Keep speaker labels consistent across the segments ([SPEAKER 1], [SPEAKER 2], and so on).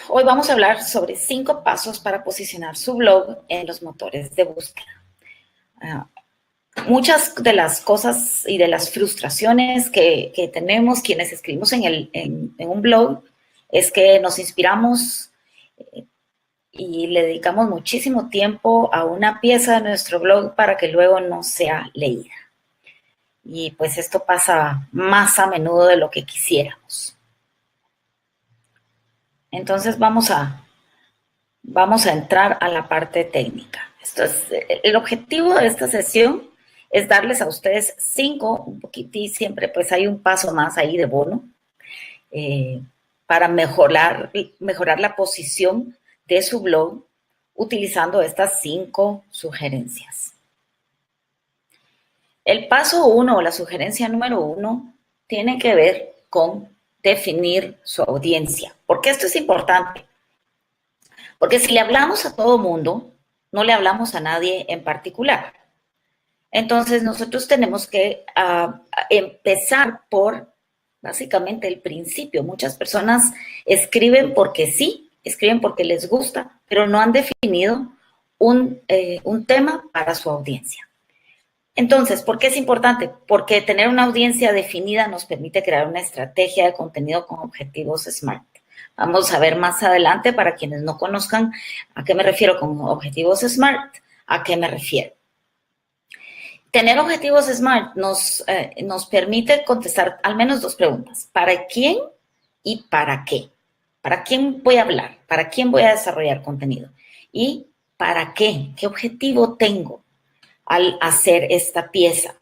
[SPEAKER 1] Hoy vamos a hablar sobre 5 pasos para posicionar su blog en los motores de búsqueda. Muchas de las cosas y de las frustraciones que tenemos quienes escribimos en un blog es que nos inspiramos y le dedicamos muchísimo tiempo a una pieza de nuestro blog para que luego no sea leída. Y pues esto pasa más a menudo de lo que quisiéramos. Entonces vamos a entrar a la parte técnica. El objetivo de esta sesión es darles a ustedes 5, un poquitín, siempre pues hay un paso más ahí de bono, para mejorar la posición de su blog utilizando estas 5 sugerencias. El paso 1 o la sugerencia número 1 tiene que ver con definir su audiencia. ¿Por qué esto es importante? Porque si le hablamos a todo mundo, no le hablamos a nadie en particular. Entonces, nosotros tenemos que empezar por, básicamente, el principio. Muchas personas escriben porque sí, escriben porque les gusta, pero no han definido un tema para su audiencia. Entonces, ¿por qué es importante? Porque tener una audiencia definida nos permite crear una estrategia de contenido con objetivos SMART. Vamos a ver más adelante, para quienes no conozcan a qué me refiero con objetivos SMART, a qué me refiero. Tener objetivos SMART nos permite contestar al menos 2 preguntas. ¿Para quién y para qué? ¿Para quién voy a hablar? ¿Para quién voy a desarrollar contenido? ¿Y para qué? ¿Qué objetivo tengo al hacer esta pieza?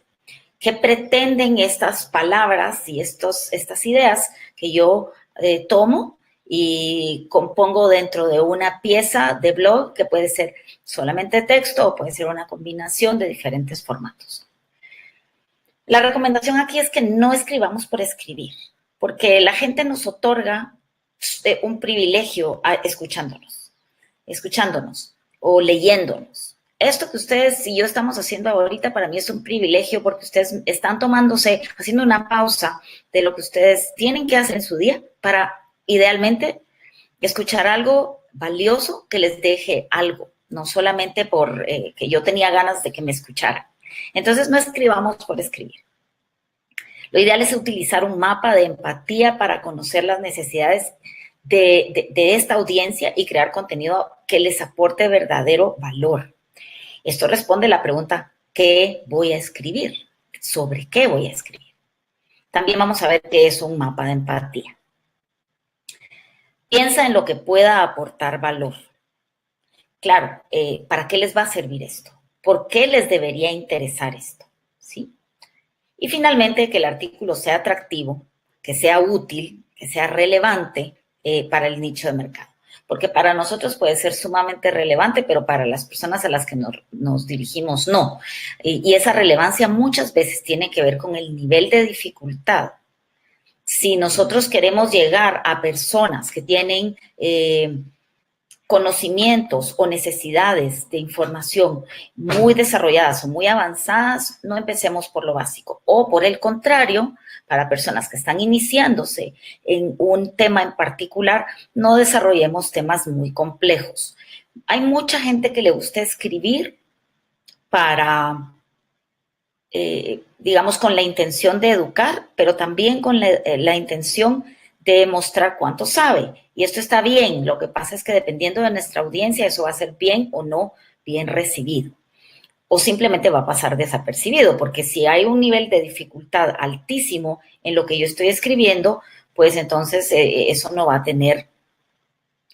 [SPEAKER 1] ¿Qué pretenden estas palabras y estas ideas que yo tomo y compongo dentro de una pieza de blog que puede ser solamente texto o puede ser una combinación de diferentes formatos? La recomendación aquí es que no escribamos por escribir, porque la gente nos otorga un privilegio escuchándonos o leyéndonos. Esto que ustedes y yo estamos haciendo ahorita para mí es un privilegio, porque ustedes están haciendo una pausa de lo que ustedes tienen que hacer en su día para, idealmente, escuchar algo valioso que les deje algo, no solamente por que yo tenía ganas de que me escucharan. Entonces, no escribamos por escribir. Lo ideal es utilizar un mapa de empatía para conocer las necesidades de esta audiencia y crear contenido que les aporte verdadero valor. Esto responde a la pregunta, ¿qué voy a escribir? ¿Sobre qué voy a escribir? También vamos a ver qué es un mapa de empatía. Piensa en lo que pueda aportar valor. Claro, ¿para qué les va a servir esto? ¿Por qué les debería interesar esto? ¿Sí? Y finalmente, que el artículo sea atractivo, que sea útil, que sea relevante para el nicho de mercado. Porque para nosotros puede ser sumamente relevante, pero para las personas a las que nos dirigimos no. Y esa relevancia muchas veces tiene que ver con el nivel de dificultad. Si nosotros queremos llegar a personas que tienen conocimientos o necesidades de información muy desarrolladas o muy avanzadas, no empecemos por lo básico. O por el contrario, para personas que están iniciándose en un tema en particular, no desarrollemos temas muy complejos. Hay mucha gente que le gusta escribir para, digamos, con la intención de educar, pero también con la intención de mostrar cuánto sabe. Y esto está bien. Lo que pasa es que dependiendo de nuestra audiencia, eso va a ser bien o no bien recibido. O simplemente va a pasar desapercibido, porque si hay un nivel de dificultad altísimo en lo que yo estoy escribiendo, pues entonces eso no va a tener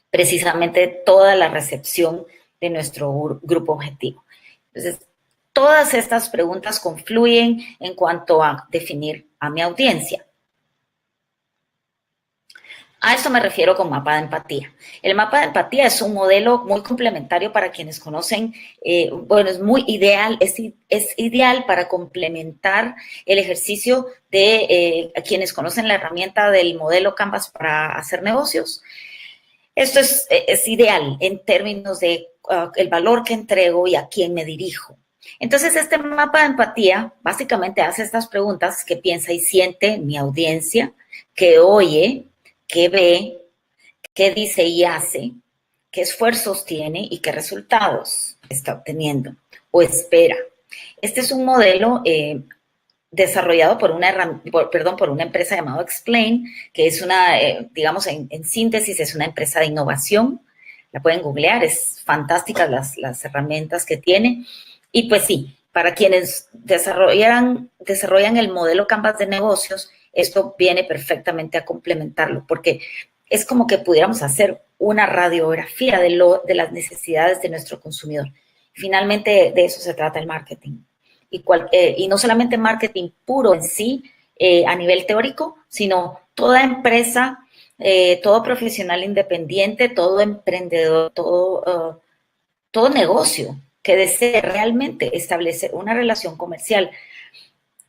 [SPEAKER 1] precisamente toda la recepción de nuestro grupo objetivo. Entonces, todas estas preguntas confluyen en cuanto a definir a mi audiencia. A esto me refiero con mapa de empatía. El mapa de empatía es un modelo muy complementario para quienes conocen, bueno, es muy ideal, es ideal para complementar el ejercicio de quienes conocen la herramienta del modelo Canvas para hacer negocios. Esto es ideal en términos de el valor que entrego y a quién me dirijo. Entonces, este mapa de empatía básicamente hace estas preguntas: ¿qué piensa y siente mi audiencia? ¿Qué oye? ¿Qué ve? qué dice y hace, qué esfuerzos tiene y qué resultados está obteniendo o espera. Este es un modelo desarrollado por una empresa llamada Explain, que es una, digamos, en síntesis, es una empresa de innovación. La pueden googlear, es fantástica las herramientas que tiene. Y pues sí, para quienes desarrollan el modelo Canvas de negocios, esto viene perfectamente a complementarlo, porque es como que pudiéramos hacer una radiografía de las necesidades de nuestro consumidor. Finalmente, de eso se trata el marketing. Y no solamente marketing puro en sí, a nivel teórico, sino toda empresa, todo profesional independiente, todo emprendedor, todo negocio que desee realmente establecer una relación comercial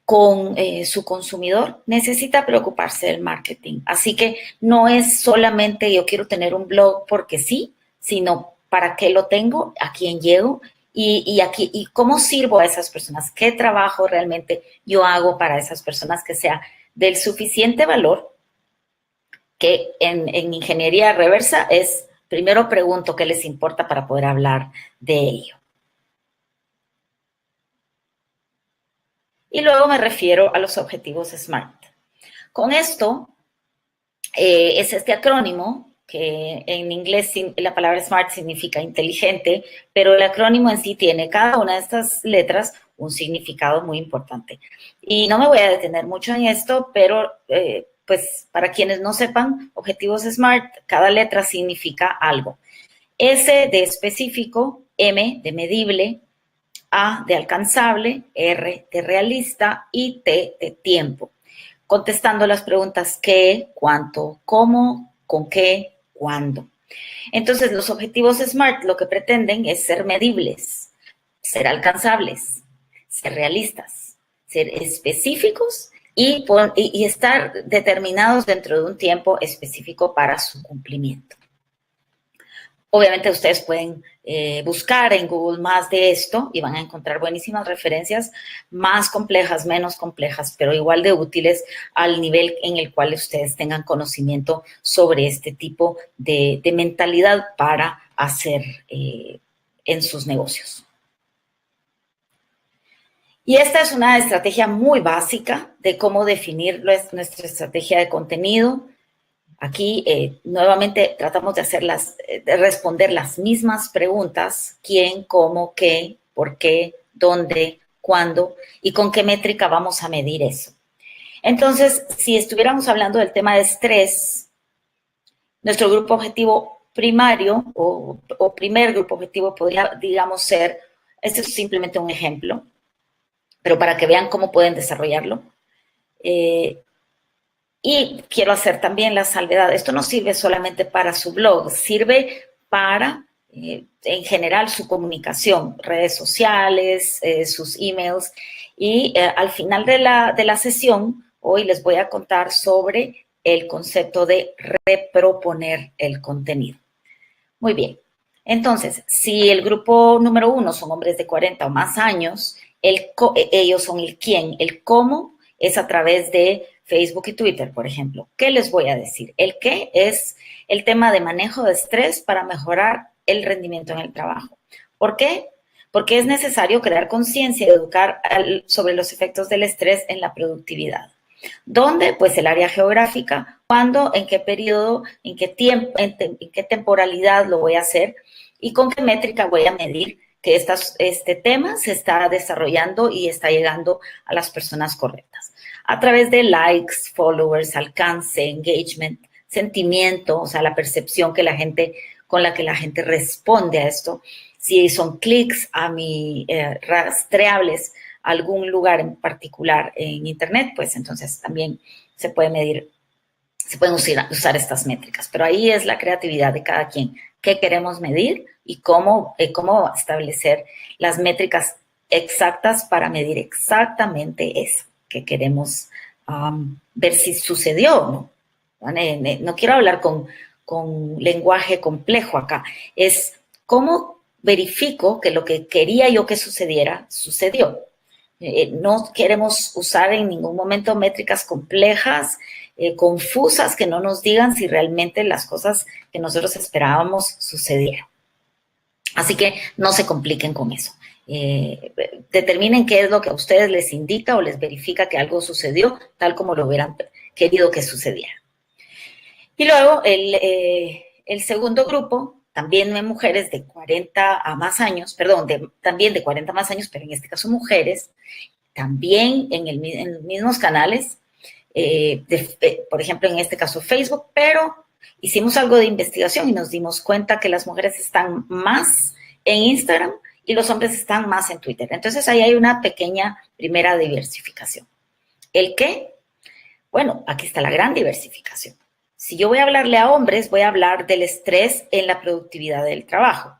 [SPEAKER 1] con su consumidor, necesita preocuparse del marketing. Así que no es solamente yo quiero tener un blog porque sí, sino para qué lo tengo, a quién llego y cómo sirvo a esas personas, qué trabajo realmente yo hago para esas personas que sea del suficiente valor, que en ingeniería reversa es, primero pregunto qué les importa para poder hablar de ello. Y luego me refiero a los objetivos SMART. Con esto, es este acrónimo, que en inglés la palabra SMART significa inteligente, pero el acrónimo en sí tiene cada una de estas letras un significado muy importante. Y no me voy a detener mucho en esto, pero pues para quienes no sepan, objetivos SMART, cada letra significa algo. S de específico, M de medible, A de alcanzable, R de realista y T de tiempo. Contestando las preguntas qué, cuánto, cómo, con qué, cuándo. Entonces, los objetivos SMART lo que pretenden es ser medibles, ser alcanzables, ser realistas, ser específicos y estar determinados dentro de un tiempo específico para su cumplimiento. Obviamente ustedes pueden buscar en Google más de esto y van a encontrar buenísimas referencias, más complejas, menos complejas, pero igual de útiles al nivel en el cual ustedes tengan conocimiento sobre este tipo de mentalidad para hacer en sus negocios. Y esta es una estrategia muy básica de cómo definir nuestra estrategia de contenido. Aquí nuevamente tratamos de responder las mismas preguntas: quién, cómo, qué, por qué, dónde, cuándo y con qué métrica vamos a medir eso. Entonces, si estuviéramos hablando del tema de estrés, nuestro grupo objetivo primario o primer grupo objetivo podría, digamos, ser, este es simplemente un ejemplo, pero para que vean cómo pueden desarrollarlo. Y quiero hacer también la salvedad, esto no sirve solamente para su blog, sirve para, en general, su comunicación, redes sociales, sus emails. Y al final de la sesión, hoy les voy a contar sobre el concepto de reproponer el contenido. Muy bien. Entonces, si el grupo número 1 son hombres de 40 o más años, ellos son el quién, el cómo es a través de Facebook y Twitter, por ejemplo. ¿Qué les voy a decir? El qué es el tema de manejo de estrés para mejorar el rendimiento en el trabajo. ¿Por qué? Porque es necesario crear conciencia y educar sobre los efectos del estrés en la productividad. ¿Dónde? Pues el área geográfica, cuándo, en qué periodo, en qué tiempo, en qué temporalidad lo voy a hacer y con qué métrica voy a medir que este tema se está desarrollando y está llegando a las personas correctas. A través de likes, followers, alcance, engagement, sentimiento, o sea, la percepción con la que la gente responde a esto. Si son clics a mi rastreables a algún lugar en particular en Internet, pues entonces también se puede medir, se pueden usar estas métricas. Pero ahí es la creatividad de cada quien. ¿Qué queremos medir y cómo establecer las métricas exactas para medir exactamente eso que queremos ver si sucedió o no? No quiero hablar con lenguaje complejo acá. Es cómo verifico que lo que quería yo que sucediera, sucedió. No queremos usar en ningún momento métricas complejas confusas que no nos digan si realmente las cosas que nosotros esperábamos sucedieron. Así que no se compliquen con eso. Determinen qué es lo que a ustedes les indica o les verifica que algo sucedió tal como lo hubieran querido que sucediera. Y luego el segundo grupo, también de mujeres de 40 a más años, perdón, también de 40 más años, pero en este caso mujeres, también en los mismos canales, por ejemplo, en este caso Facebook, pero hicimos algo de investigación y nos dimos cuenta que las mujeres están más en Instagram y los hombres están más en Twitter. Entonces, ahí hay una pequeña primera diversificación. ¿El qué? Bueno, aquí está la gran diversificación. Si yo voy a hablarle a hombres, voy a hablar del estrés en la productividad del trabajo.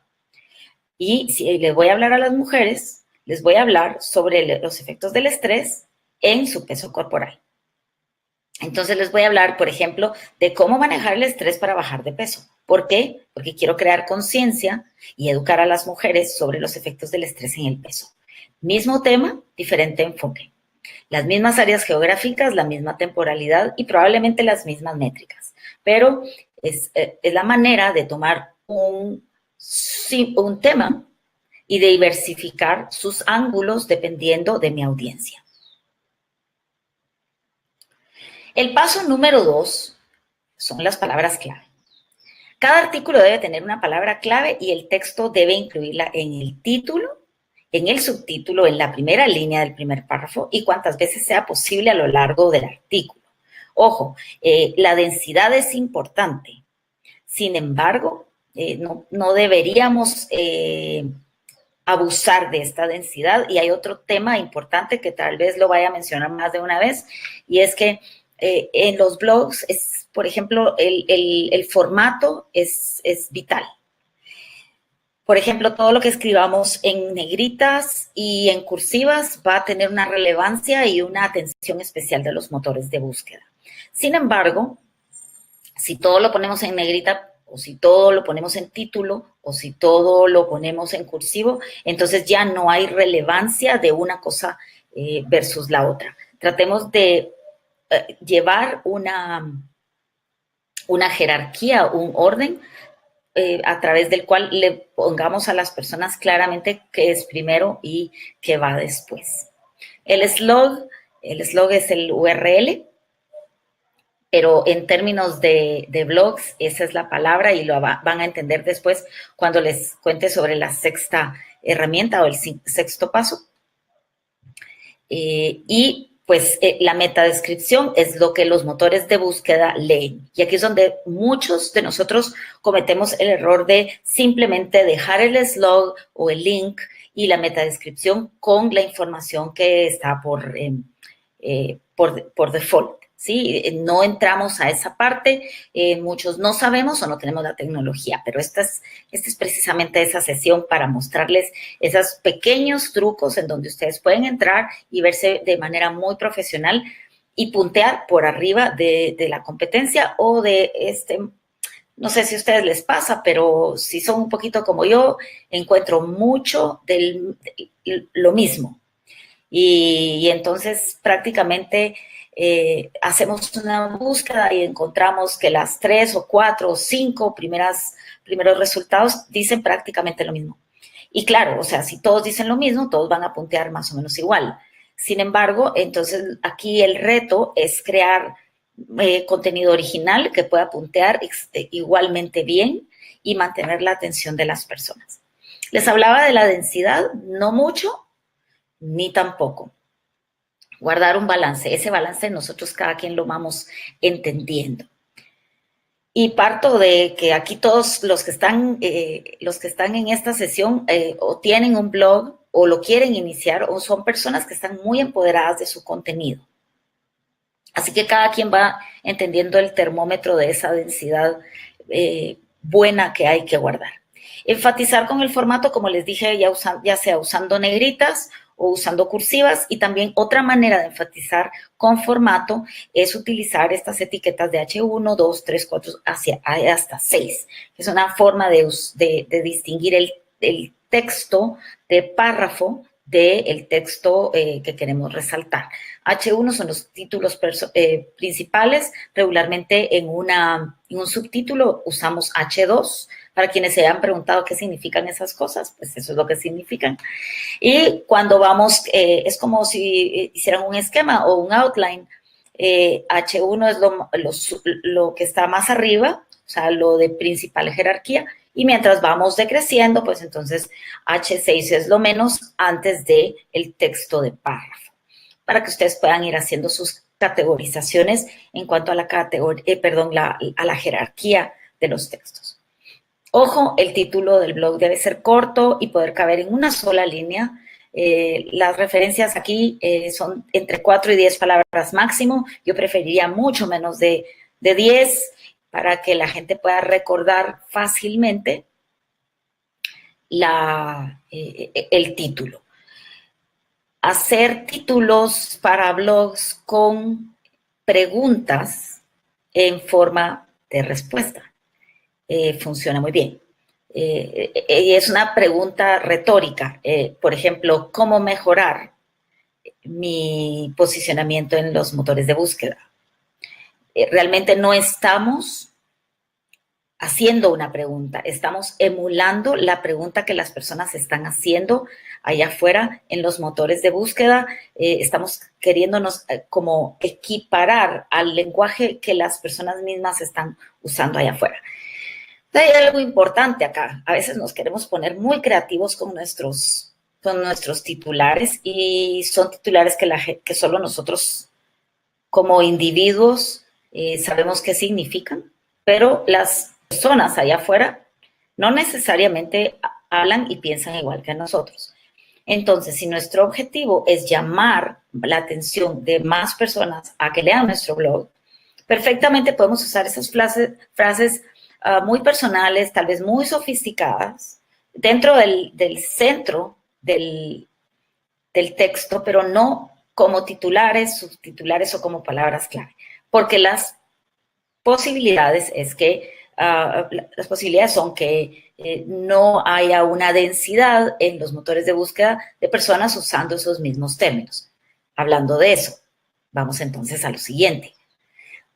[SPEAKER 1] Y si les voy a hablar a las mujeres, les voy a hablar sobre los efectos del estrés en su peso corporal. Entonces les voy a hablar, por ejemplo, de cómo manejar el estrés para bajar de peso. ¿Por qué? Porque quiero crear conciencia y educar a las mujeres sobre los efectos del estrés en el peso. Mismo tema, diferente enfoque. Las mismas áreas geográficas, la misma temporalidad y probablemente las mismas métricas. Pero es la manera de tomar un tema y de diversificar sus ángulos dependiendo de mi audiencia. El paso número 2 son las palabras clave. Cada artículo debe tener una palabra clave y el texto debe incluirla en el título, en el subtítulo, en la primera línea del primer párrafo y cuantas veces sea posible a lo largo del artículo. Ojo, la densidad es importante. Sin embargo, no deberíamos abusar de esta densidad. Y hay otro tema importante que tal vez lo vaya a mencionar más de una vez, y es que en los blogs, por ejemplo, el formato es vital. Por ejemplo, todo lo que escribamos en negritas y en cursivas va a tener una relevancia y una atención especial de los motores de búsqueda. Sin embargo, si todo lo ponemos en negrita, o si todo lo ponemos en título, o si todo lo ponemos en cursivo, entonces ya no hay relevancia de una cosa versus la otra. Tratemos de llevar una jerarquía, un orden, a través del cual le pongamos a las personas claramente qué es primero y qué va después. El slug es el URL, pero en términos de blogs, esa es la palabra y lo van a entender después cuando les cuente sobre la sexta herramienta o el sexto paso. Y pues la metadescripción es lo que los motores de búsqueda leen. Y aquí es donde muchos de nosotros cometemos el error de simplemente dejar el slug o el link y la metadescripción con la información que está por default. ¿Sí? No entramos a esa parte, muchos no sabemos o no tenemos la tecnología, pero esta es precisamente esa sesión para mostrarles esos pequeños trucos en donde ustedes pueden entrar y verse de manera muy profesional y puntear por arriba de la competencia o de no sé si a ustedes les pasa, pero si son un poquito como yo, encuentro mucho de lo mismo. Y entonces prácticamente hacemos una búsqueda y encontramos que las 3 o 4 o 5 primeros resultados dicen prácticamente lo mismo. Y claro, o sea, si todos dicen lo mismo, todos van a puntear más o menos igual. Sin embargo, entonces aquí el reto es crear contenido original que pueda puntear igualmente bien y mantener la atención de las personas. Les hablaba de la densidad, no mucho, ni tampoco. Guardar un balance. Ese balance nosotros cada quien lo vamos entendiendo. Y parto de que aquí todos los que están en esta sesión o tienen un blog o lo quieren iniciar o son personas que están muy empoderadas de su contenido. Así que cada quien va entendiendo el termómetro de esa densidad buena que hay que guardar. Enfatizar con el formato, como les dije, ya sea usando negritas o usando cursivas, y también otra manera de enfatizar con formato es utilizar estas etiquetas de H1, 2, 3, 4, hasta 6. Es una forma de distinguir el texto de párrafo del texto que queremos resaltar. H1 son los títulos principales. Regularmente en un subtítulo usamos H2. Para quienes se hayan preguntado qué significan esas cosas, pues eso es lo que significan. Y cuando vamos, es como si hicieran un esquema o un outline. H1 es lo que está más arriba, o sea, lo de principal jerarquía, y mientras vamos decreciendo, pues entonces H6 es lo menos antes del texto de párrafo, para que ustedes puedan ir haciendo sus categorizaciones en cuanto a a la jerarquía de los textos. Ojo, el título del blog debe ser corto y poder caber en una sola línea. Las referencias aquí son entre 4 y 10 palabras máximo. Yo preferiría mucho menos de 10 para que la gente pueda recordar fácilmente el título. Hacer títulos para blogs con preguntas en forma de respuesta. Funciona muy bien. Y es una pregunta retórica. Por ejemplo, ¿cómo mejorar mi posicionamiento en los motores de búsqueda? Realmente no estamos haciendo una pregunta, estamos emulando la pregunta que las personas están haciendo allá afuera en los motores de búsqueda. Estamos queriéndonos como equiparar al lenguaje que las personas mismas están usando allá afuera. Hay algo importante acá. A veces nos queremos poner muy creativos con nuestros titulares y son titulares que solo nosotros como individuos sabemos qué significan, pero las personas allá afuera no necesariamente hablan y piensan igual que nosotros. Entonces, si nuestro objetivo es llamar la atención de más personas a que lean nuestro blog, perfectamente podemos usar esas frases muy personales, tal vez muy sofisticadas, dentro del centro del texto, pero no como titulares, subtitulares o como palabras clave, porque las posibilidades son que no haya una densidad en los motores de búsqueda de personas usando esos mismos términos. Hablando de eso, vamos entonces a lo siguiente.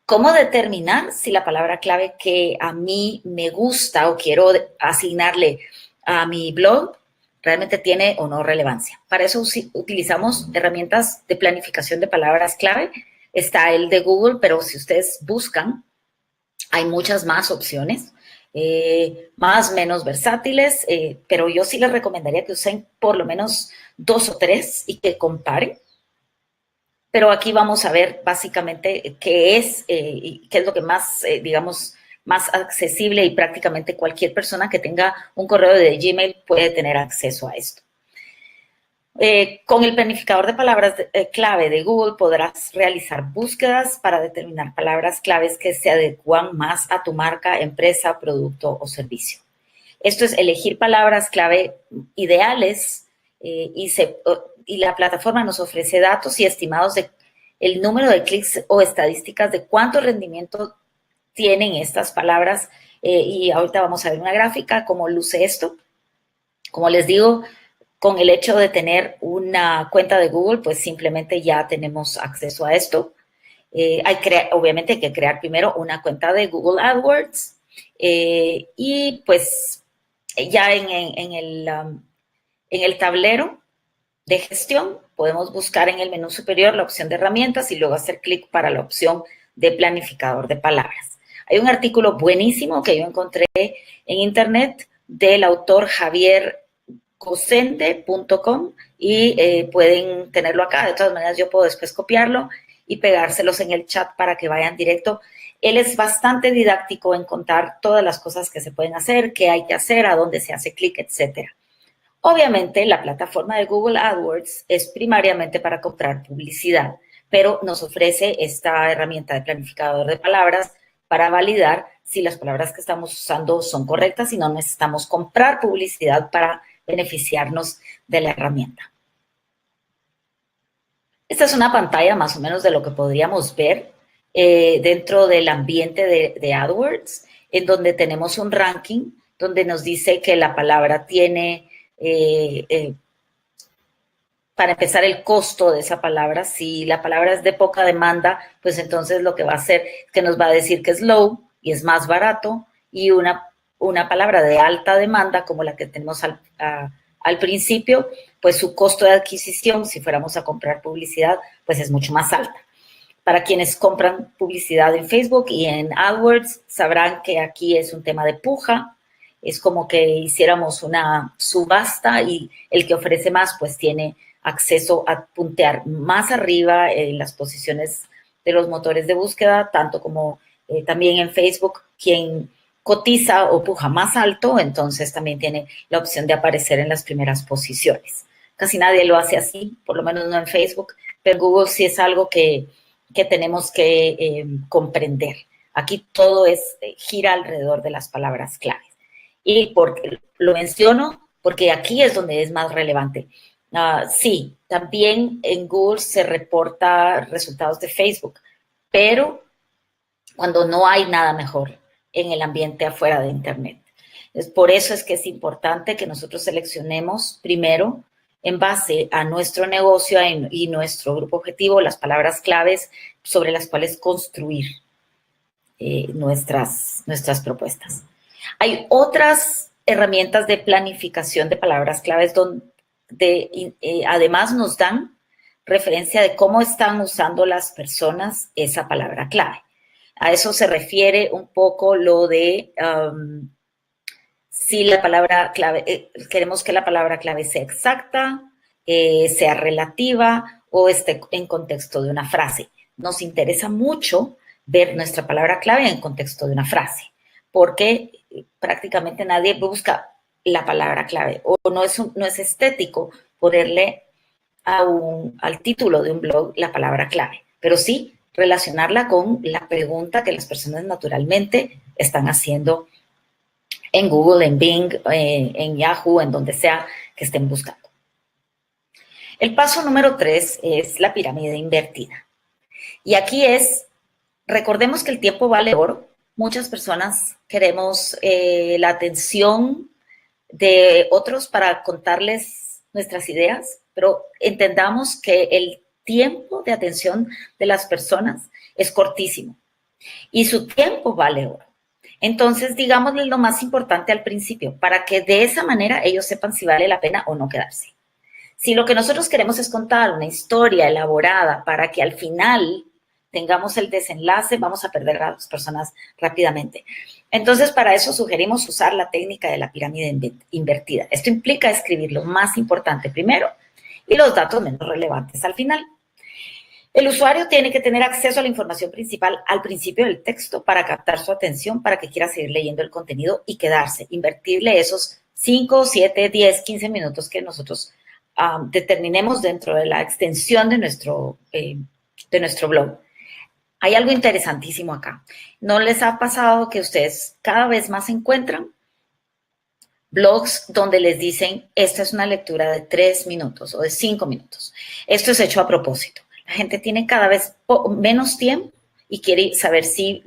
[SPEAKER 1] ¿Cómo determinar si la palabra clave que a mí me gusta o quiero asignarle a mi blog realmente tiene o no relevancia? Para eso utilizamos herramientas de planificación de palabras clave. Está el de Google, pero si ustedes buscan, hay muchas más opciones, más o menos versátiles, pero yo sí les recomendaría que usen por lo menos 2 o 3 y que comparen. Pero aquí vamos a ver básicamente qué es lo que más, digamos, más accesible y prácticamente cualquier persona que tenga un correo de Gmail puede tener acceso a esto. Con el planificador de palabras clave de Google podrás realizar búsquedas para determinar palabras claves que se adecuan más a tu marca, empresa, producto o servicio. Esto es elegir palabras clave ideales y la plataforma nos ofrece datos y estimados de el número de clics o estadísticas de cuánto rendimiento tienen estas palabras. Y ahorita vamos a ver una gráfica cómo luce esto. Como les digo, con el hecho de tener una cuenta de Google, pues simplemente ya tenemos acceso a esto. Obviamente hay que crear primero una cuenta de Google AdWords y pues ya en el tablero de gestión podemos buscar en el menú superior la opción de herramientas y luego hacer clic para la opción de planificador de palabras. Hay un artículo buenísimo que yo encontré en internet del autor javiercosende.com y pueden tenerlo acá. De todas maneras, yo puedo después copiarlo y pegárselos en el chat para que vayan directo. Él es bastante didáctico en contar todas las cosas que se pueden hacer, qué hay que hacer, a dónde se hace clic, etcétera. Obviamente, la plataforma de Google AdWords es primariamente para comprar publicidad, pero nos ofrece esta herramienta de planificador de palabras para validar si las palabras que estamos usando son correctas y no necesitamos comprar publicidad para beneficiarnos de la herramienta. Esta es una pantalla más o menos de lo que podríamos ver dentro del ambiente de AdWords, en donde tenemos un ranking donde nos dice que la palabra tiene para empezar, el costo de esa palabra. Si la palabra es de poca demanda, pues entonces lo que va a hacer es que nos va a decir que es low y es más barato, y una palabra de alta demanda, como la que tenemos al principio, pues su costo de adquisición, si fuéramos a comprar publicidad, pues es mucho más alta. Para quienes compran publicidad en Facebook y en AdWords, sabrán que aquí es un tema de puja. Es como que hiciéramos una subasta y el que ofrece más, pues tiene acceso a puntear más arriba en las posiciones de los motores de búsqueda, tanto como también en Facebook, quien cotiza o puja más alto, entonces también tiene la opción de aparecer en las primeras posiciones. Casi nadie lo hace así, por lo menos no en Facebook, pero Google sí es algo que tenemos que comprender. Aquí todo gira alrededor de las palabras claves. Y porque lo menciono, porque aquí es donde es más relevante. Sí, también en Google se reporta resultados de Facebook, pero cuando no hay nada mejor en el ambiente afuera de Internet. Por eso es que es importante que nosotros seleccionemos primero, en base a nuestro negocio y nuestro grupo objetivo, las palabras claves sobre las cuales construir nuestras propuestas. Hay otras herramientas de planificación de palabras claves donde además nos dan referencia de cómo están usando las personas esa palabra clave. A eso se refiere un poco lo de si la palabra clave, queremos que la palabra clave sea exacta, sea relativa o esté en contexto de una frase. Nos interesa mucho ver nuestra palabra clave en contexto de una frase, porque prácticamente nadie busca la palabra clave, o no es estético ponerle al título de un blog la palabra clave, pero sí relacionarla con la pregunta que las personas naturalmente están haciendo en Google, en Bing, en Yahoo, en donde sea que estén buscando. El paso número 3 es la pirámide invertida. Y aquí recordemos que el tiempo vale oro. Muchas personas queremos la atención de otros para contarles nuestras ideas, pero entendamos que el tiempo de atención de las personas es cortísimo y su tiempo vale oro. Entonces, digámosles lo más importante al principio, para que de esa manera ellos sepan si vale la pena o no quedarse. Si lo que nosotros queremos es contar una historia elaborada para que al final tengamos el desenlace, vamos a perder a las personas rápidamente. Entonces, para eso sugerimos usar la técnica de la pirámide invertida. Esto implica escribir lo más importante primero y los datos menos relevantes al final. El usuario tiene que tener acceso a la información principal al principio del texto para captar su atención, para que quiera seguir leyendo el contenido y quedarse, invertirle esos 5, 7, 10, 15 minutos que nosotros determinemos dentro de la extensión de nuestro blog. Hay algo interesantísimo acá. ¿No les ha pasado que ustedes cada vez más encuentran blogs donde les dicen, esta es una lectura de 3 minutos o de 5 minutos? Esto es hecho a propósito. La gente tiene cada vez menos tiempo y quiere saber si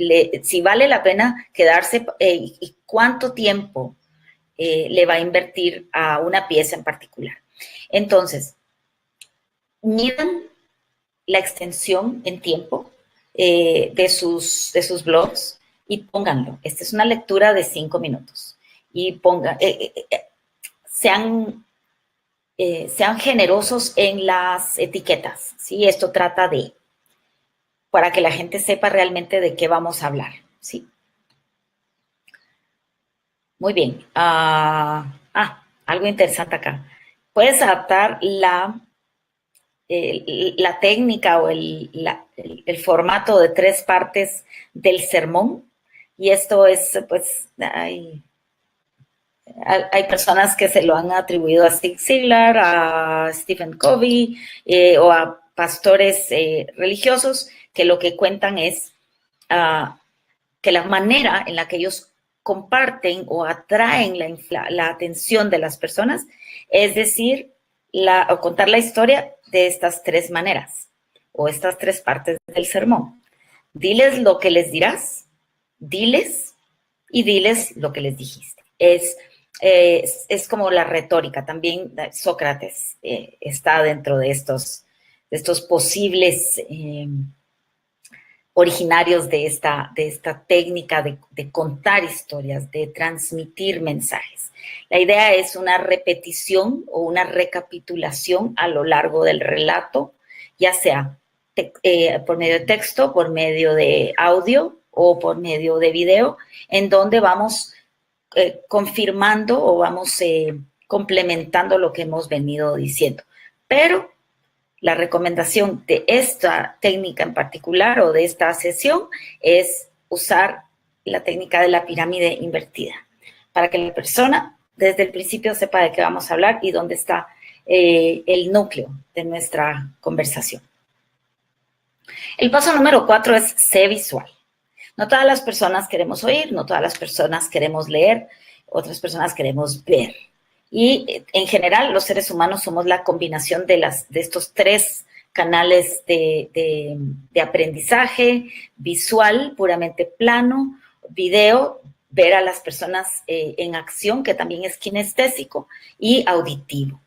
[SPEAKER 1] vale la pena quedarse y cuánto tiempo le va a invertir a una pieza en particular. Entonces, midan la extensión en tiempo de sus blogs y pónganlo. Esta es una lectura de 5 minutos. Y sean generosos en las etiquetas, ¿sí? Esto trata para que la gente sepa realmente de qué vamos a hablar, ¿sí? Muy bien. Algo interesante acá. Puedes adaptar la técnica o el formato de 3 partes del sermón, y esto es, pues, hay personas que se lo han atribuido a Zig Ziglar, a Stephen Covey o a pastores religiosos, que lo que cuentan es que la manera en la que ellos comparten o atraen la atención de las personas es decir, o contar la historia de estas 3 maneras o estas 3 partes del sermón. Diles lo que les dirás, diles y diles lo que les dijiste. Es Es como la retórica. También Sócrates está dentro de estos posibles originarios de esta técnica de contar historias, de transmitir mensajes. La idea es una repetición o una recapitulación a lo largo del relato, ya sea por medio de texto, por medio de audio o por medio de video, en donde vamos confirmando o vamos complementando lo que hemos venido diciendo. Pero la recomendación de esta técnica en particular o de esta sesión es usar la técnica de la pirámide invertida para que la persona desde el principio sepa de qué vamos a hablar y dónde está el núcleo de nuestra conversación. El paso número 4 es sé visual. No todas las personas queremos oír, no todas las personas queremos leer, otras personas queremos ver. Y en general los seres humanos somos la combinación de estos tres canales de aprendizaje: visual, puramente plano; video, ver a las personas en acción, que también es kinestésico; y auditivo.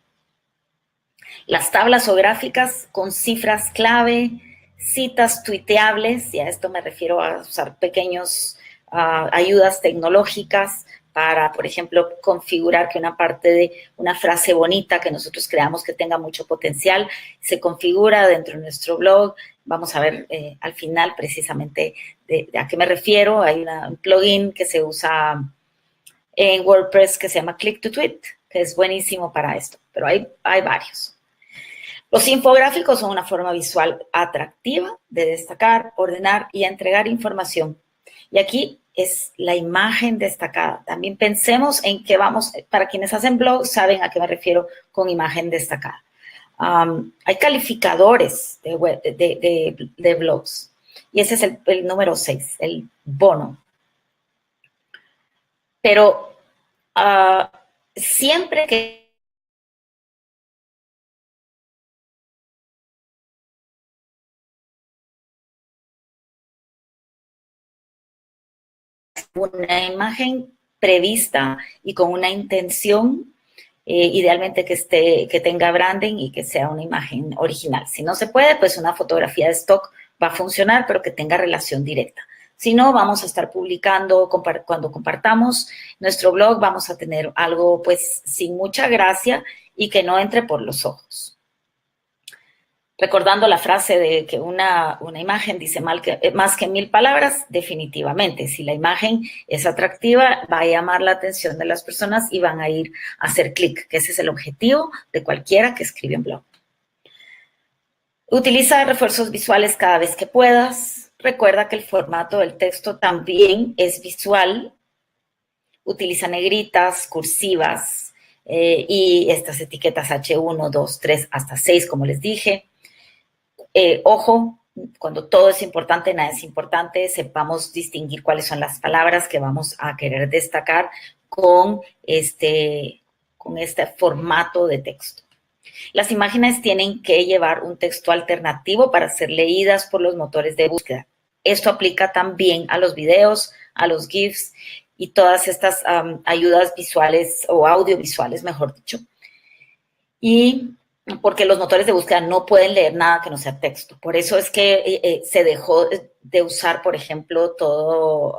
[SPEAKER 1] Las tablas o gráficas con cifras clave, citas tuiteables, y a esto me refiero a usar pequeños ayudas tecnológicas para, por ejemplo, configurar que una parte de una frase bonita que nosotros creamos que tenga mucho potencial se configura dentro de nuestro blog. Vamos a ver al final precisamente de a qué me refiero. Hay un plugin que se usa en WordPress que se llama Click to Tweet, que es buenísimo para esto, pero hay varios. Los infográficos son una forma visual atractiva de destacar, ordenar y entregar información. Y aquí es la imagen destacada. También pensemos en que para quienes hacen blogs saben a qué me refiero con imagen destacada. Hay calificadores de blogs y ese es el número 6, el bono. Pero siempre que una imagen prevista y con una intención, idealmente que tenga branding y que sea una imagen original. Si no se puede, pues una fotografía de stock va a funcionar, pero que tenga relación directa. Si no, vamos a estar publicando, cuando compartamos nuestro blog, vamos a tener algo pues sin mucha gracia y que no entre por los ojos. Recordando la frase de que una imagen dice más que 1000 palabras, definitivamente. Si la imagen es atractiva, va a llamar la atención de las personas y van a ir a hacer clic, que ese es el objetivo de cualquiera que escribe un blog. Utiliza refuerzos visuales cada vez que puedas. Recuerda que el formato del texto también es visual. Utiliza negritas, cursivas y estas etiquetas H1, 2, 3, hasta 6, como les dije. Ojo, cuando todo es importante, nada es importante. Sepamos distinguir cuáles son las palabras que vamos a querer destacar con este formato de texto. Las imágenes tienen que llevar un texto alternativo para ser leídas por los motores de búsqueda. Esto aplica también a los videos, a los GIFs y todas estas ayudas visuales o audiovisuales, mejor dicho. Y porque los motores de búsqueda no pueden leer nada que no sea texto. Por eso es que se dejó de usar, por ejemplo, todo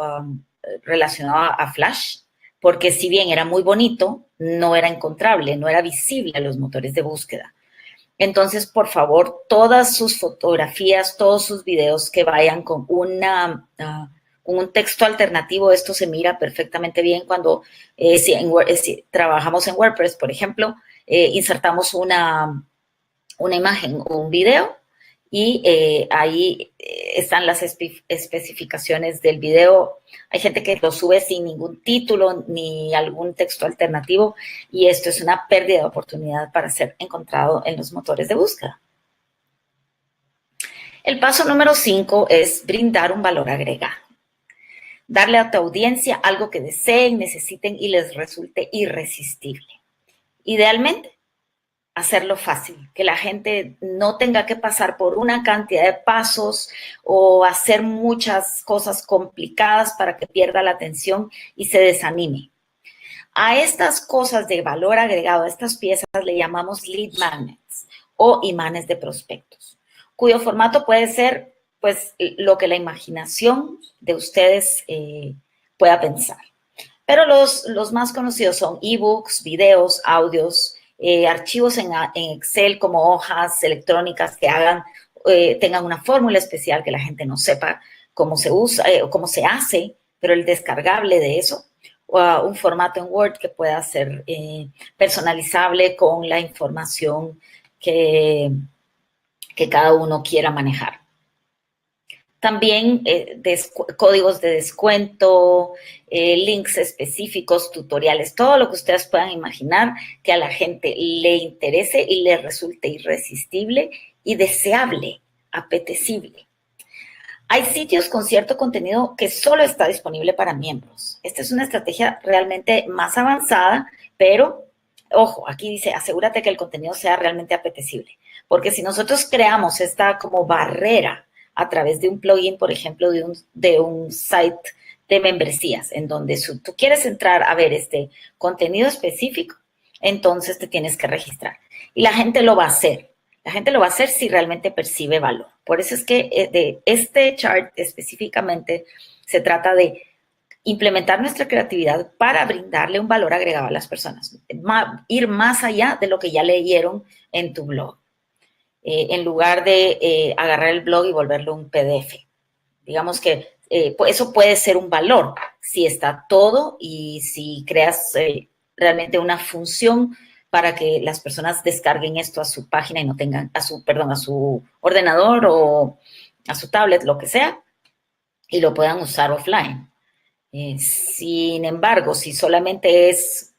[SPEAKER 1] relacionado a Flash, porque si bien era muy bonito, no era encontrable, no era visible a los motores de búsqueda. Entonces, por favor, todas sus fotografías, todos sus videos que vayan con un texto alternativo, esto se mira perfectamente bien cuando si trabajamos en WordPress, por ejemplo, insertamos una imagen o un video y ahí están las especificaciones del video. Hay gente que lo sube sin ningún título ni algún texto alternativo y esto es una pérdida de oportunidad para ser encontrado en los motores de búsqueda. El paso número 5 es brindar un valor agregado. Darle a tu audiencia algo que deseen, necesiten y les resulte irresistible. Idealmente, hacerlo fácil, que la gente no tenga que pasar por una cantidad de pasos o hacer muchas cosas complicadas para que pierda la atención y se desanime. A estas cosas de valor agregado, a estas piezas le llamamos lead magnets o imanes de prospectos, cuyo formato puede ser pues lo que la imaginación de ustedes pueda pensar. Pero los más conocidos son ebooks, videos, audios, archivos en Excel como hojas electrónicas que tengan una fórmula especial que la gente no sepa cómo se usa o cómo se hace, pero el descargable de eso, o un formato en Word que pueda ser personalizable con la información que cada uno quiera manejar. También códigos de descuento, links específicos, tutoriales, todo lo que ustedes puedan imaginar que a la gente le interese y le resulte irresistible y deseable, apetecible. Hay sitios con cierto contenido que solo está disponible para miembros. Esta es una estrategia realmente más avanzada, pero, ojo, aquí dice, asegúrate que el contenido sea realmente apetecible. Porque si nosotros creamos esta como barrera a través de un plugin, por ejemplo, de un site de membresías, en donde tú quieres entrar a ver este contenido específico, entonces te tienes que registrar. Y la gente lo va a hacer. La gente lo va a hacer si realmente percibe valor. Por eso es que de este chart específicamente se trata de implementar nuestra creatividad para brindarle un valor agregado a las personas. Ir más allá de lo que ya leyeron en tu blog. En lugar de agarrar el blog y volverlo un PDF. Digamos que eso puede ser un valor si está todo y si creas realmente una función para que las personas descarguen esto a su página y no tengan, a su ordenador o a su tablet, lo que sea, y lo puedan usar offline. Sin embargo, si solamente es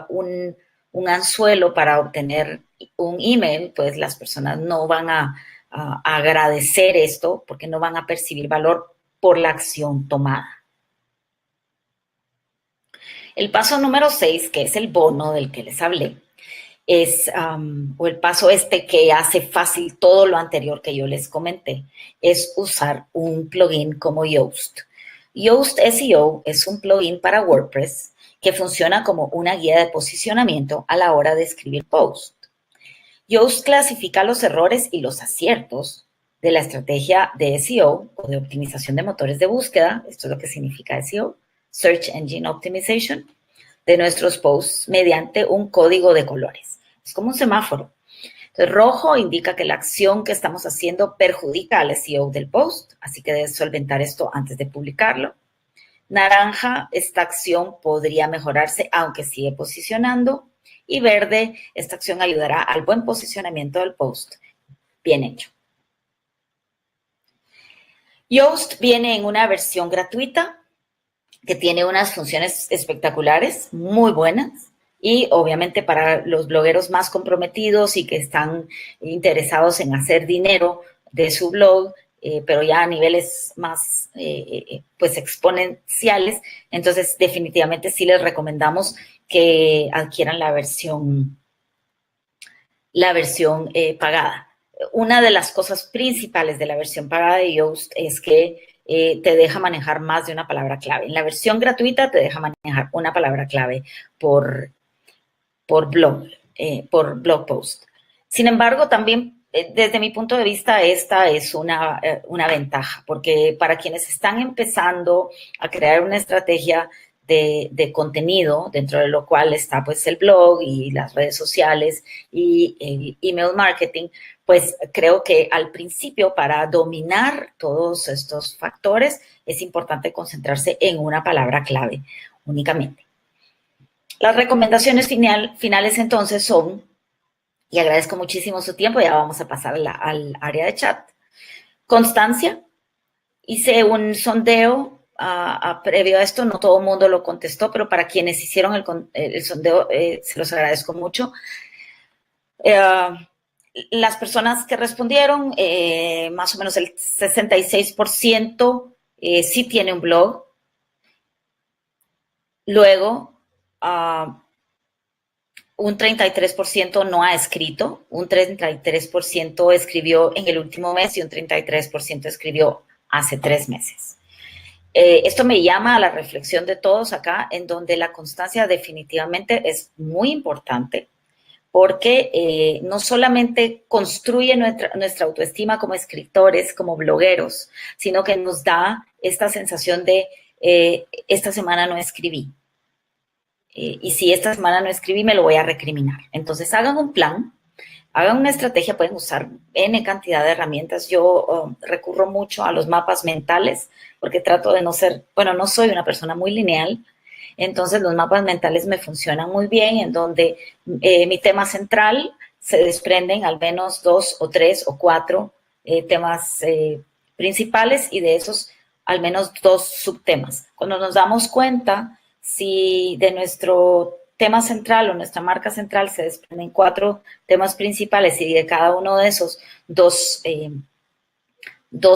[SPEAKER 1] un anzuelo para obtener un email, pues las personas no van a agradecer esto porque no van a percibir valor por la acción tomada. El paso número 6, que es el bono del que les hablé, o el paso que hace fácil todo lo anterior que yo les comenté, es usar un plugin como Yoast. Yoast SEO es un plugin para WordPress que funciona como una guía de posicionamiento a la hora de escribir post. Yoast clasifica los errores y los aciertos de la estrategia de SEO o de optimización de motores de búsqueda, esto es lo que significa SEO, Search Engine Optimization, de nuestros posts mediante un código de colores. Es como un semáforo. Entonces, rojo indica que la acción que estamos haciendo perjudica al SEO del post, así que debes solventar esto antes de publicarlo. Naranja, esta acción podría mejorarse aunque sigue posicionando. Y verde, esta acción ayudará al buen posicionamiento del post. Bien hecho. Yoast viene en una versión gratuita que tiene unas funciones espectaculares, muy buenas, y obviamente para los blogueros más comprometidos y que están interesados en hacer dinero de su blog, pero ya a niveles más pues exponenciales, entonces definitivamente sí les recomendamos que adquieran la versión pagada. Una de las cosas principales de la versión pagada de Yoast es que te deja manejar más de una palabra clave. En la versión gratuita te deja manejar una palabra clave por blog post. Sin embargo, también desde mi punto de vista, esta es una ventaja, porque para quienes están empezando a crear una estrategia de contenido, dentro de lo cual está pues el blog y las redes sociales y el email marketing, pues creo que al principio para dominar todos estos factores es importante concentrarse en una palabra clave únicamente. Las recomendaciones finales entonces son, y agradezco muchísimo su tiempo, ya vamos a pasar al área de chat. Constancia, hice un sondeo previo a esto, no todo el mundo lo contestó, pero para quienes hicieron el sondeo, se los agradezco mucho. Las personas que respondieron, más o menos el 66% sí tiene un blog. Luego, un 33% no ha escrito, un 33% escribió en el último mes y un 33% escribió hace 3 meses. Esto me llama a la reflexión de todos acá, en donde la constancia definitivamente es muy importante, porque no solamente construye nuestra autoestima como escritores, como blogueros, sino que nos da esta sensación de esta semana no escribí. Y si esta semana no escribí, me lo voy a recriminar. Entonces hagan un plan, hagan una estrategia, pueden usar N cantidad de herramientas. Yo recurro mucho a los mapas mentales porque trato de no ser, bueno, no soy una persona muy lineal, entonces los mapas mentales me funcionan muy bien, en donde mi tema central se desprenden al menos 2 o 3 o 4 temas principales y de esos al menos 2 subtemas. Cuando nos damos cuenta si de nuestro tema central o nuestra marca central se desprenden 4 temas principales y de cada uno de esos 2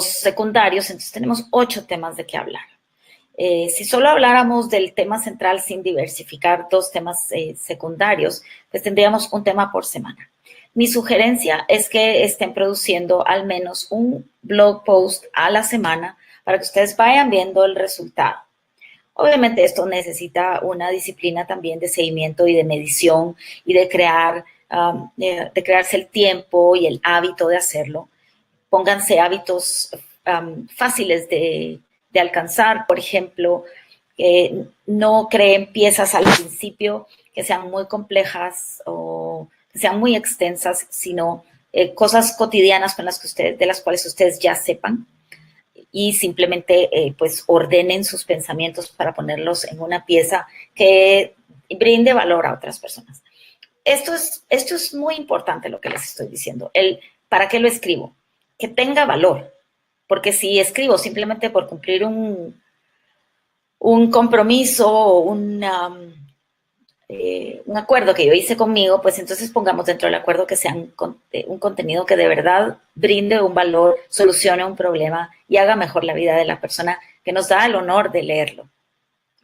[SPEAKER 1] secundarios, entonces tenemos 8 temas de qué hablar. Si solo habláramos del tema central sin diversificar 2 temas secundarios, pues tendríamos un tema por semana. Mi sugerencia es que estén produciendo al menos un blog post a la semana para que ustedes vayan viendo el resultado. Obviamente esto necesita una disciplina también de seguimiento y de medición y de crearse el tiempo y el hábito de hacerlo. Pónganse hábitos fáciles de alcanzar. Por ejemplo, no creen piezas al principio que sean muy complejas o que sean muy extensas, sino cosas cotidianas de las cuales ustedes ya sepan, y simplemente pues ordenen sus pensamientos para ponerlos en una pieza que brinde valor a otras personas. Esto es muy importante lo que les estoy diciendo. ¿Para qué lo escribo? Que tenga valor, porque si escribo simplemente por cumplir un compromiso o un acuerdo que yo hice conmigo, pues entonces pongamos dentro del acuerdo que sea un contenido que de verdad brinde un valor, solucione un problema y haga mejor la vida de la persona que nos da el honor de leerlo,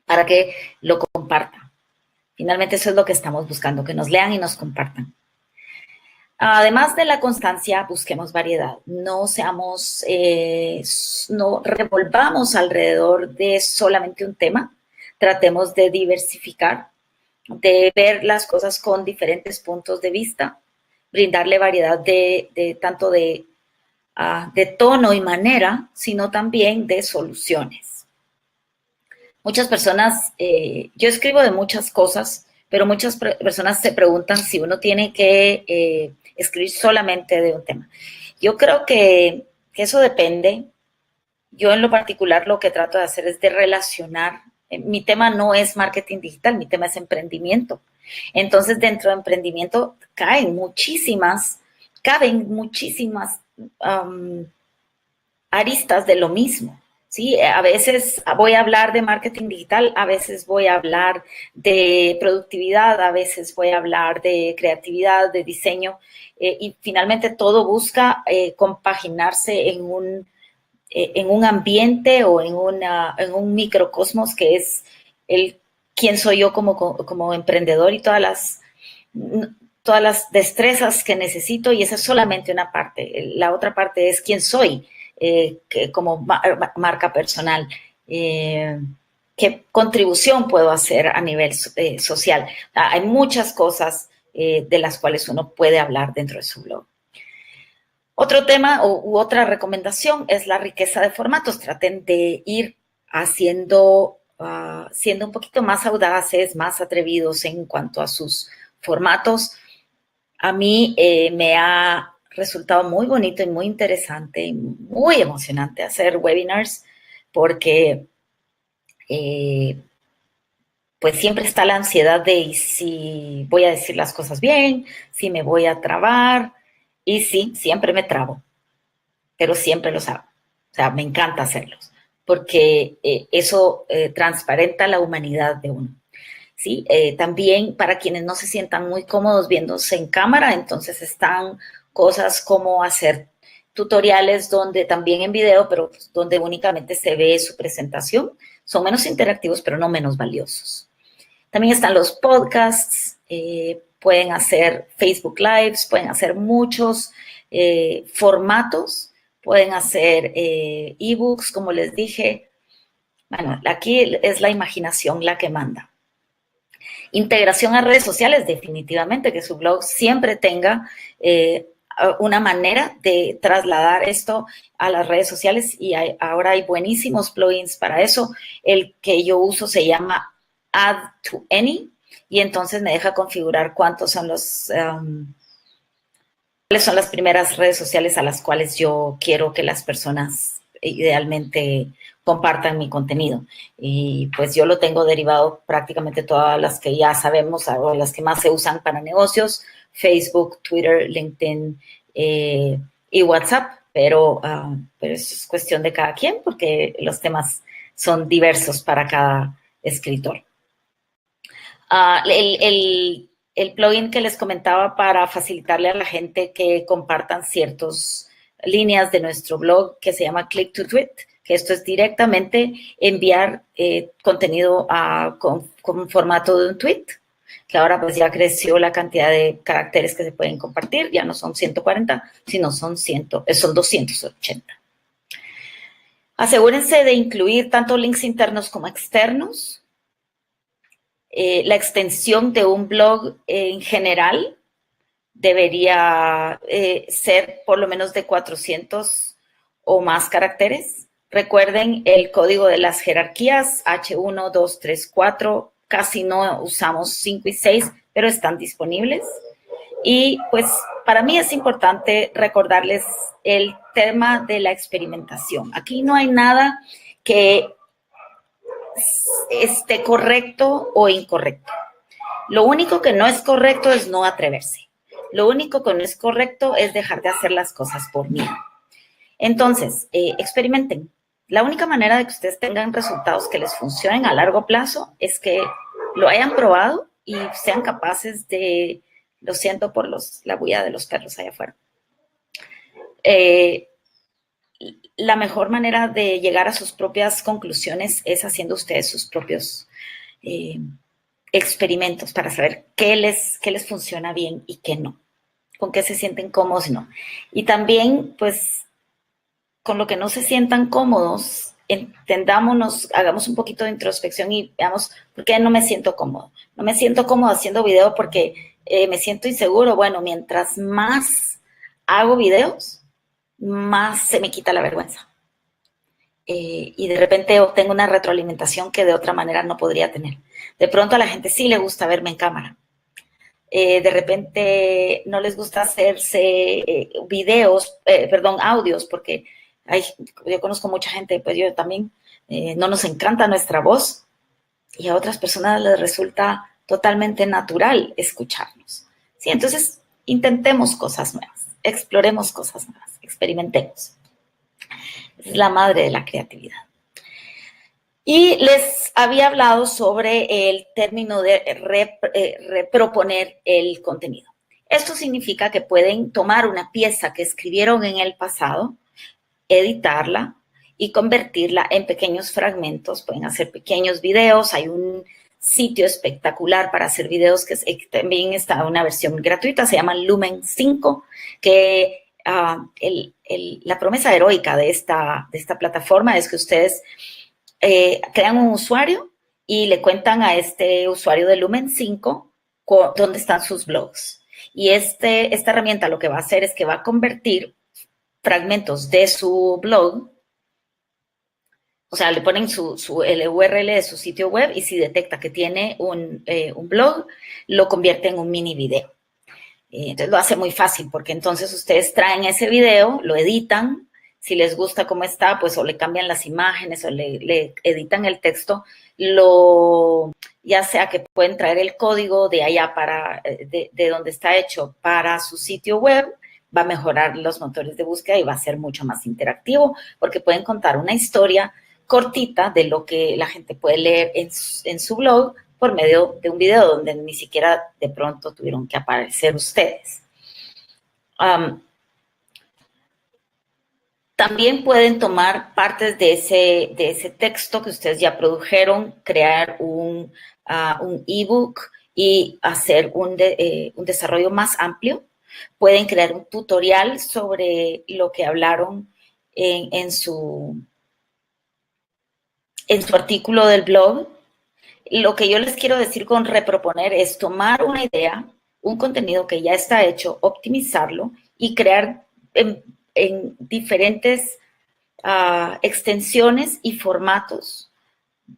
[SPEAKER 1] para que lo comparta. Finalmente eso es lo que estamos buscando, que nos lean y nos compartan. Además de la constancia, busquemos variedad. No revolvamos alrededor de solamente un tema. Tratemos de diversificar, de ver las cosas con diferentes puntos de vista, brindarle variedad tanto de tono y manera, sino también de soluciones. Muchas personas, yo escribo de muchas cosas, pero muchas personas se preguntan si uno tiene que escribir solamente de un tema. Yo creo que eso depende. Yo en lo particular lo que trato de hacer es de relacionar. Mi tema no es marketing digital, mi tema es emprendimiento. Entonces, dentro de emprendimiento caben muchísimas aristas de lo mismo. ¿Sí? A veces voy a hablar de marketing digital, a veces voy a hablar de productividad, a veces voy a hablar de creatividad, de diseño, y finalmente todo busca compaginarse en un ambiente o en un microcosmos que es quién soy yo como emprendedor y todas las destrezas que necesito, y esa es solamente una parte. La otra parte es quién soy como marca personal. ¿Qué contribución puedo hacer a nivel social? Hay muchas cosas de las cuales uno puede hablar dentro de su blog. Otro tema u otra recomendación es la riqueza de formatos. Traten de ir siendo un poquito más audaces, más atrevidos en cuanto a sus formatos. A mí me ha resultado muy bonito y muy interesante y muy emocionante hacer webinars, porque pues siempre está la ansiedad de si voy a decir las cosas bien, si me voy a trabar, y sí, siempre me trabo, pero siempre los hago. O sea, me encanta hacerlos, porque eso transparenta la humanidad de uno. ¿Sí? También para quienes no se sientan muy cómodos viéndose en cámara, entonces están cosas como hacer tutoriales también en video, pero donde únicamente se ve su presentación. Son menos interactivos, pero no menos valiosos. También están los podcasts, pueden hacer Facebook Lives, pueden hacer muchos formatos, pueden hacer ebooks, como les dije. Bueno, aquí es la imaginación la que manda. Integración a redes sociales, definitivamente, que su blog siempre tenga una manera de trasladar esto a las redes sociales y ahora hay buenísimos plugins para eso. El que yo uso se llama Add to Any y entonces me deja configurar cuántos son cuáles son las primeras redes sociales a las cuales yo quiero que las personas idealmente compartan mi contenido. Y pues yo lo tengo derivado prácticamente todas las que ya sabemos, o las que más se usan para negocios, Facebook, Twitter, LinkedIn y WhatsApp, pero eso es cuestión de cada quien porque los temas son diversos para cada escritor. El plugin que les comentaba para facilitarle a la gente que compartan ciertas líneas de nuestro blog que se llama Click to Tweet, que esto es directamente enviar contenido con formato de un tweet, que ahora pues ya creció la cantidad de caracteres que se pueden compartir, ya no son 140, sino son 280. Asegúrense de incluir tanto links internos como externos. La extensión de un blog en general debería ser por lo menos de 400 o más caracteres. Recuerden el código de las jerarquías, H1, 2, 3, 4. Casi no usamos 5 y 6, pero están disponibles. Y pues para mí es importante recordarles el tema de la experimentación. Aquí no hay nada que esté correcto o incorrecto. Lo único que no es correcto es no atreverse. Lo único que no es correcto es dejar de hacer las cosas por miedo. Entonces, experimenten. La única manera de que ustedes tengan resultados que les funcionen a largo plazo es que lo hayan probado y sean capaces de, lo siento por la bulla de los perros allá afuera. La mejor manera de llegar a sus propias conclusiones es haciendo ustedes sus propios experimentos para saber qué les funciona bien y qué no, con qué se sienten cómodos y no. Y también, pues, con lo que no se sientan cómodos, entendámonos, hagamos un poquito de introspección y veamos por qué no me siento cómodo. No me siento cómodo haciendo video porque me siento inseguro. Bueno, mientras más hago videos, más se me quita la vergüenza. Y de repente obtengo una retroalimentación que de otra manera no podría tener. De pronto a la gente sí le gusta verme en cámara. De repente no les gusta hacerse audios, porque yo conozco mucha gente, pues yo también, no nos encanta nuestra voz y a otras personas les resulta totalmente natural escucharnos. ¿Sí? Entonces, intentemos cosas nuevas, exploremos cosas nuevas, experimentemos. Es la madre de la creatividad. Y les había hablado sobre el término de reproponer el contenido. Esto significa que pueden tomar una pieza que escribieron en el pasado, editarla y convertirla en pequeños fragmentos. Pueden hacer pequeños videos. Hay un sitio espectacular para hacer videos que también está una versión gratuita, se llama Lumen 5, que la promesa heroica de esta plataforma es que ustedes crean un usuario y le cuentan a este usuario de Lumen 5 dónde están sus blogs. Y esta herramienta lo que va a hacer es que va a convertir fragmentos de su blog, o sea, le ponen el URL de su sitio web y si detecta que tiene un blog, lo convierte en un mini video. Entonces lo hace muy fácil porque entonces ustedes traen ese video, lo editan, si les gusta cómo está, pues o le cambian las imágenes o le editan el texto, ya sea que pueden traer el código de allá de donde está hecho para su sitio web, va a mejorar los motores de búsqueda y va a ser mucho más interactivo porque pueden contar una historia cortita de lo que la gente puede leer en su blog por medio de un video donde ni siquiera de pronto tuvieron que aparecer ustedes. También pueden tomar partes de ese texto que ustedes ya produjeron, crear un ebook y hacer un desarrollo más amplio. Pueden crear un tutorial sobre lo que hablaron en su en su artículo del blog. Lo que yo les quiero decir con reproponer es tomar una idea, un contenido que ya está hecho, optimizarlo y crear en diferentes extensiones y formatos,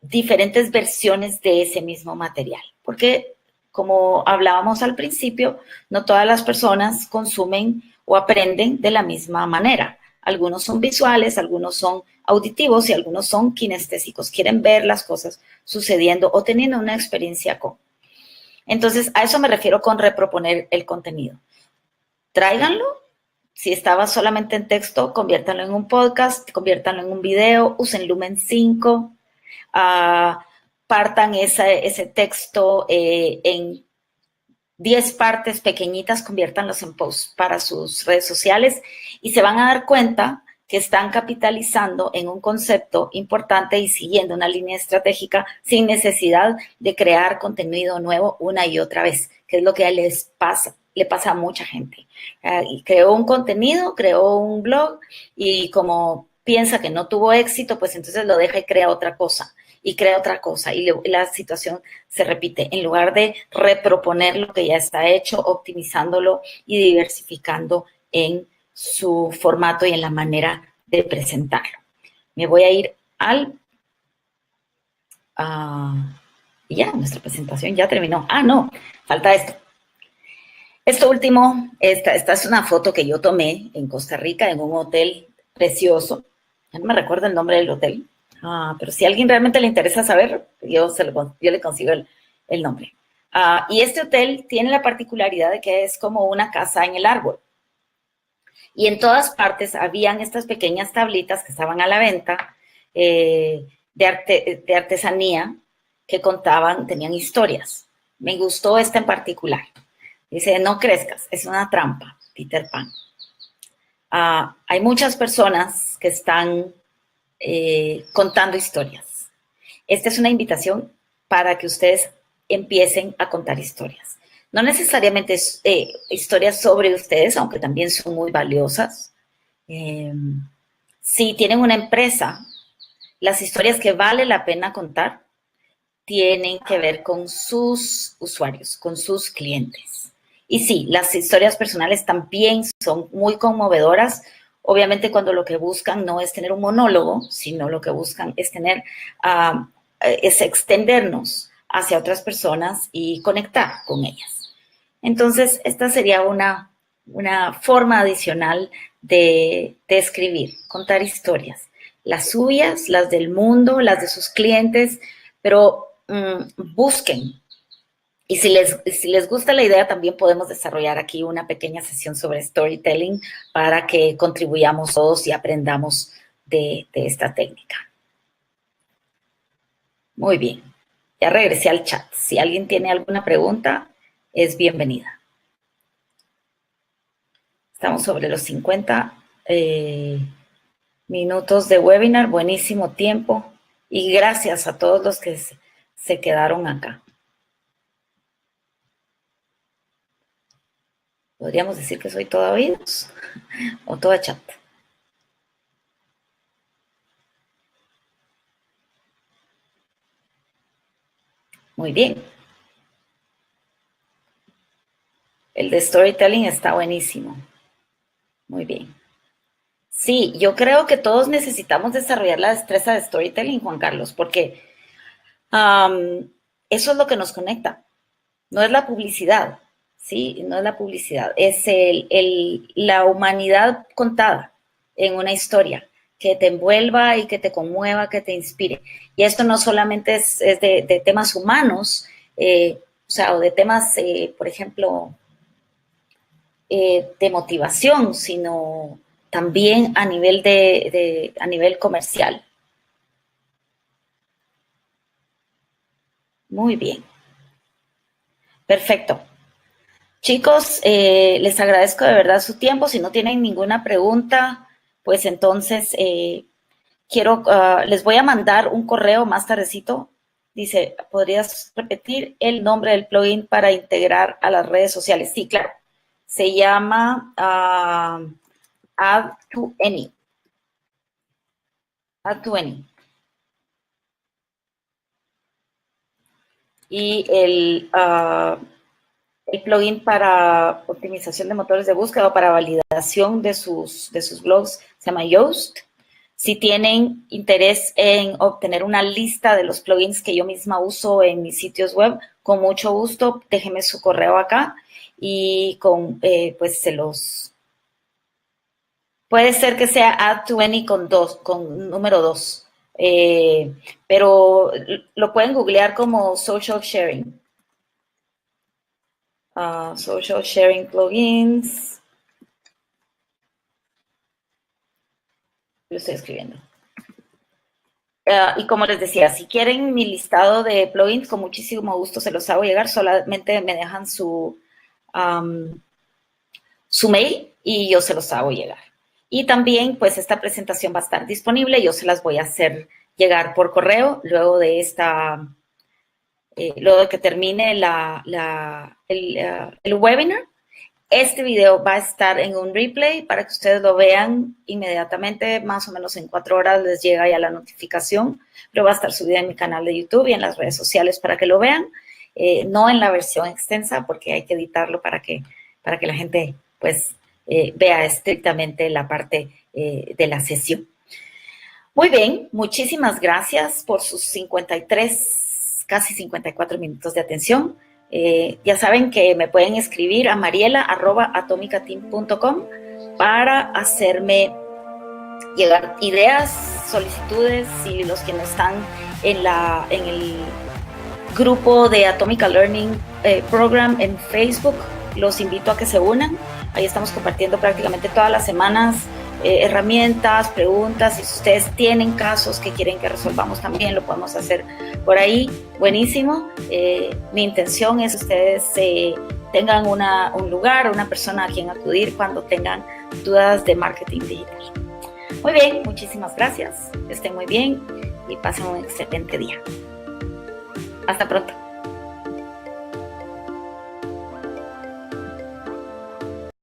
[SPEAKER 1] diferentes versiones de ese mismo material. Porque, como hablábamos al principio, no todas las personas consumen o aprenden de la misma manera. Algunos son visuales, algunos son auditivos y algunos son kinestésicos. Quieren ver las cosas sucediendo o teniendo una experiencia con. Entonces, a eso me refiero con reproponer el contenido. Tráiganlo. Si estaba solamente en texto, conviértanlo en un podcast, conviértanlo en un video, usen Lumen 5, partan ese texto en 10 partes pequeñitas, conviértanlos en posts para sus redes sociales y se van a dar cuenta que están capitalizando en un concepto importante y siguiendo una línea estratégica sin necesidad de crear contenido nuevo una y otra vez, que es lo que le pasa a mucha gente. Y creó un contenido, creó un blog y como piensa que no tuvo éxito, pues entonces lo deja y crea otra cosa y crea otra cosa y la situación se repite. En lugar de reproponer lo que ya está hecho, optimizándolo y diversificando en su formato y en la manera de presentarlo. Me voy a ir al... ya, nuestra presentación ya terminó. No, falta esto. Esto último, esta es una foto que yo tomé en Costa Rica, en un hotel precioso. Ya no me recuerdo el nombre del hotel, pero si a alguien realmente le interesa saber, yo le consigo el nombre. Y este hotel tiene la particularidad de que es como una casa en el árbol. Y en todas partes habían estas pequeñas tablitas que estaban a la venta de artesanía que contaban, tenían historias. Me gustó esta en particular. Dice, no crezcas, es una trampa, Peter Pan. Hay muchas personas que están contando historias. Esta es una invitación para que ustedes empiecen a contar historias. No necesariamente historias sobre ustedes, aunque también son muy valiosas. Si tienen una empresa, las historias que vale la pena contar tienen que ver con sus usuarios, con sus clientes. Y sí, las historias personales también son muy conmovedoras. Obviamente cuando lo que buscan no es tener un monólogo, sino lo que buscan es es extendernos hacia otras personas y conectar con ellas. Entonces, esta sería una forma adicional de escribir, contar historias. Las suyas, las del mundo, las de sus clientes, pero busquen. Y si les gusta la idea, también podemos desarrollar aquí una pequeña sesión sobre storytelling para que contribuyamos todos y aprendamos de esta técnica. Muy bien. Ya regresé al chat. Si alguien tiene alguna pregunta, es bienvenida. Estamos sobre los 50 minutos de webinar. Buenísimo tiempo. Y gracias a todos los que se quedaron acá. Podríamos decir que soy toda oídos o toda chat. Muy bien. El de storytelling está buenísimo. Muy bien. Sí, yo creo que todos necesitamos desarrollar la destreza de storytelling, Juan Carlos, porque eso es lo que nos conecta. No es la publicidad, ¿sí? No es la publicidad. Es la humanidad contada en una historia que te envuelva y que te conmueva, que te inspire. Y esto no solamente es de temas humanos, o de temas, por ejemplo, de motivación, sino también a nivel a nivel comercial. Muy bien. Perfecto. Chicos, les agradezco de verdad su tiempo. Si no tienen ninguna pregunta, pues entonces les voy a mandar un correo más tardecito. Dice, ¿podrías repetir el nombre del plugin para integrar a las redes sociales? Sí, claro. Se llama Add to Any. Add to Any. y el plugin para optimización de motores de búsqueda o para validación de sus blogs se llama Yoast. Si tienen interés en obtener una lista de los plugins que yo misma uso en mis sitios web, con mucho gusto, déjenme su correo acá y pues se los... Puede ser que sea add to any con número 2, pero lo pueden googlear como social sharing. Social sharing plugins. Lo estoy escribiendo. Y como les decía, si quieren mi listado de plugins, con muchísimo gusto se los hago llegar. Solamente me dejan su mail y yo se los hago llegar. Y también, pues, esta presentación va a estar disponible. Yo se las voy a hacer llegar por correo luego de luego de que termine el webinar. Este video va a estar en un replay para que ustedes lo vean inmediatamente, más o menos en 4 horas les llega ya la notificación, pero va a estar subida en mi canal de YouTube y en las redes sociales para que lo vean, no en la versión extensa porque hay que editarlo para que la gente pues vea estrictamente la parte de la sesión. Muy bien, muchísimas gracias por sus 53, casi 54 minutos de atención. Ya saben que me pueden escribir a mariela@atomicateam.com para hacerme llegar ideas, solicitudes y los que no están en el grupo de Atomica Learning Program en Facebook, los invito a que se unan. Ahí estamos compartiendo prácticamente todas las semanas herramientas, preguntas. Si ustedes tienen casos que quieren que resolvamos también, lo podemos hacer por ahí. Buenísimo. Mi intención es que ustedes tengan un lugar, una persona a quien acudir cuando tengan dudas de marketing digital. Muy bien, muchísimas gracias. Que estén muy bien y pasen un excelente día. Hasta pronto.